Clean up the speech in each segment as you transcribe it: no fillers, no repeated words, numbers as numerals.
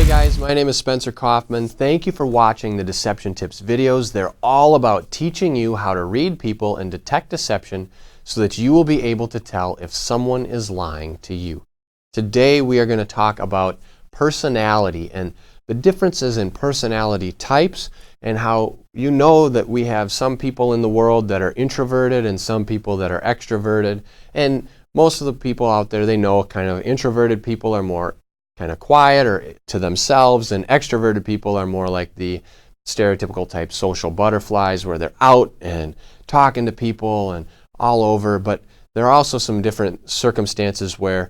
guys, my name is Spencer Kaufman. Thank you for watching the Deception Tips videos. They're all about teaching you how to read people and detect deception so that you will be able to tell if someone is lying to you. Today we are going to talk about personality and the differences in personality types and how you know that we have some people in the world that are introverted and some people that are extroverted. And most of the people out there, they know kind of introverted people are more kind of quiet or to themselves, and extroverted people are more like the stereotypical type social butterflies where they're out and talking to people and all over. But there are also some different circumstances where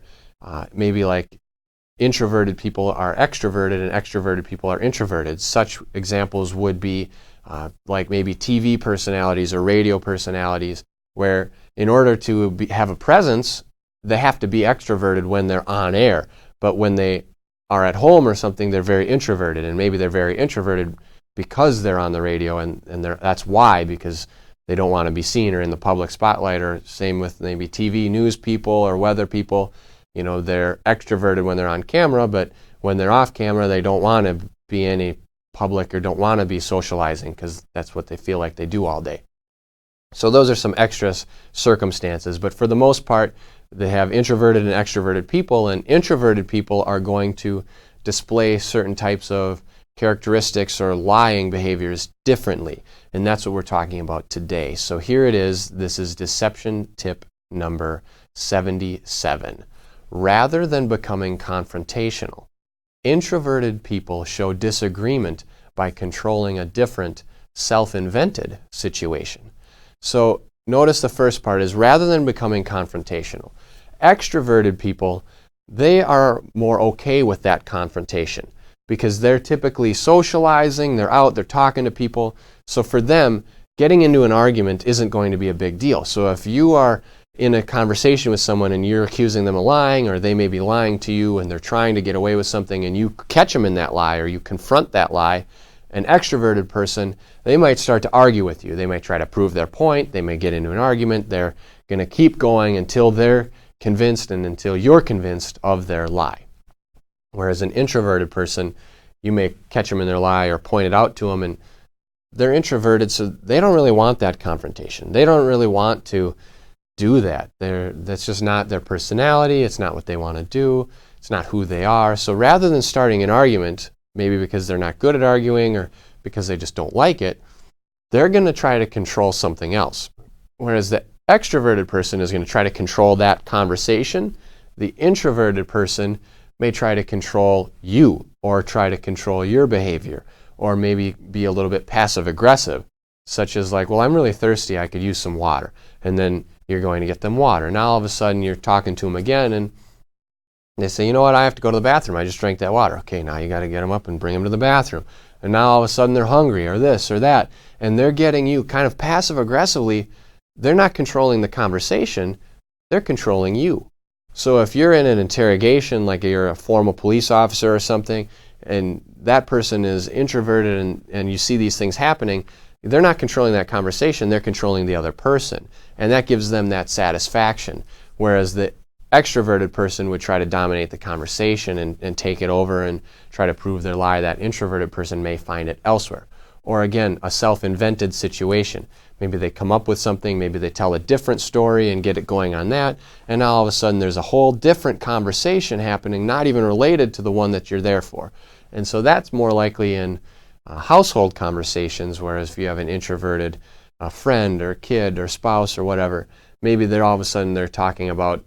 maybe like introverted people are extroverted and extroverted people are introverted. Such examples would be like maybe TV personalities or radio personalities, where in order to have a presence, they have to be extroverted when they're on air. But when they are at home or something, they're very introverted, and maybe they're very introverted because they're on the radio, and that's why, because they don't want to be seen or in the public spotlight. Or same with maybe TV news people or weather people. You know, they're extroverted when they're on camera, but when they're off camera, they don't want to be any public or don't want to be socializing because that's what they feel like they do all day. So those are some extra circumstances, but for the most part, they have introverted and extroverted people, and introverted people are going to display certain types of characteristics or lying behaviors differently, and that's what we're talking about today. So here it is. This is deception tip number 77. Rather than becoming confrontational, introverted people show disagreement by controlling a different, self-invented situation. So notice the first part is rather than becoming confrontational. Extroverted people, they are more okay with that confrontation because they're typically socializing, they're out, they're talking to people. So for them, getting into an argument isn't going to be a big deal. So if you are in a conversation with someone and you're accusing them of lying, or they may be lying to you and they're trying to get away with something, and you catch them in that lie or you confront that lie, an extroverted person, they might start to argue with you. They might try to prove their point. They may get into an argument. They're going to keep going until they're convinced and until you're convinced of their lie. Whereas an introverted person, you may catch them in their lie or point it out to them, and they're introverted, so they don't really want that confrontation. They don't really want to do that. That's just not their personality. It's not what they want to do. It's not who they are. So rather than starting an argument, maybe because they're not good at arguing or because they just don't like it, they're going to try to control something else. Whereas the extroverted person is going to try to control that conversation. The introverted person may try to control you or try to control your behavior, or maybe be a little bit passive aggressive, such as like, well, I'm really thirsty, I could use some water. And then you're going to get them water. Now all of a sudden you're talking to them again and they say, you know what, I have to go to the bathroom. I just drank that water. Okay, now you got to get them up and bring them to the bathroom. And now all of a sudden they're hungry or this or that. And they're getting you kind of passive aggressively. They're not controlling the conversation. They're controlling you. So if you're in an interrogation, like you're a formal police officer or something, and that person is introverted and you see these things happening, they're not controlling that conversation. They're controlling the other person. And that gives them that satisfaction. Whereas the extroverted person would try to dominate the conversation and take it over and try to prove their lie. That introverted person may find it elsewhere. Or again, a self-invented situation. Maybe they come up with something, maybe they tell a different story and get it going on that, and now all of a sudden there's a whole different conversation happening, not even related to the one that you're there for. And so that's more likely in household conversations, whereas if you have an introverted friend or kid or spouse or whatever, maybe they're all of a sudden they're talking about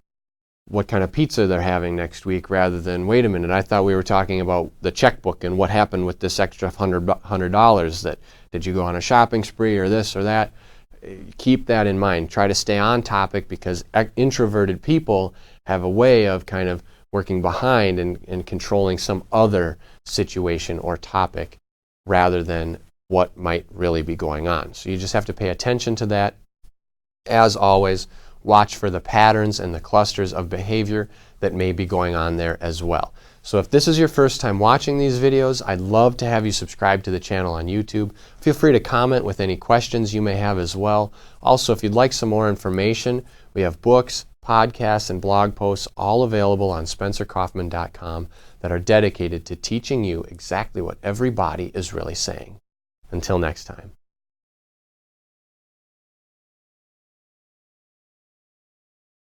what kind of pizza they're having next week rather than, wait a minute, I thought we were talking about the checkbook and what happened with this extra $100 that, did you go on a shopping spree or this or that? Keep that in mind. Try to stay on topic, because introverted people have a way of kind of working behind and controlling some other situation or topic rather than what might really be going on. So you just have to pay attention to that. As always, watch for the patterns and the clusters of behavior that may be going on there as well. So if this is your first time watching these videos, I'd love to have you subscribe to the channel on YouTube. Feel free to comment with any questions you may have as well. Also, if you'd like some more information, we have books, podcasts, and blog posts, all available on spencerkaufman.com, that are dedicated to teaching you exactly what everybody is really saying. Until next time.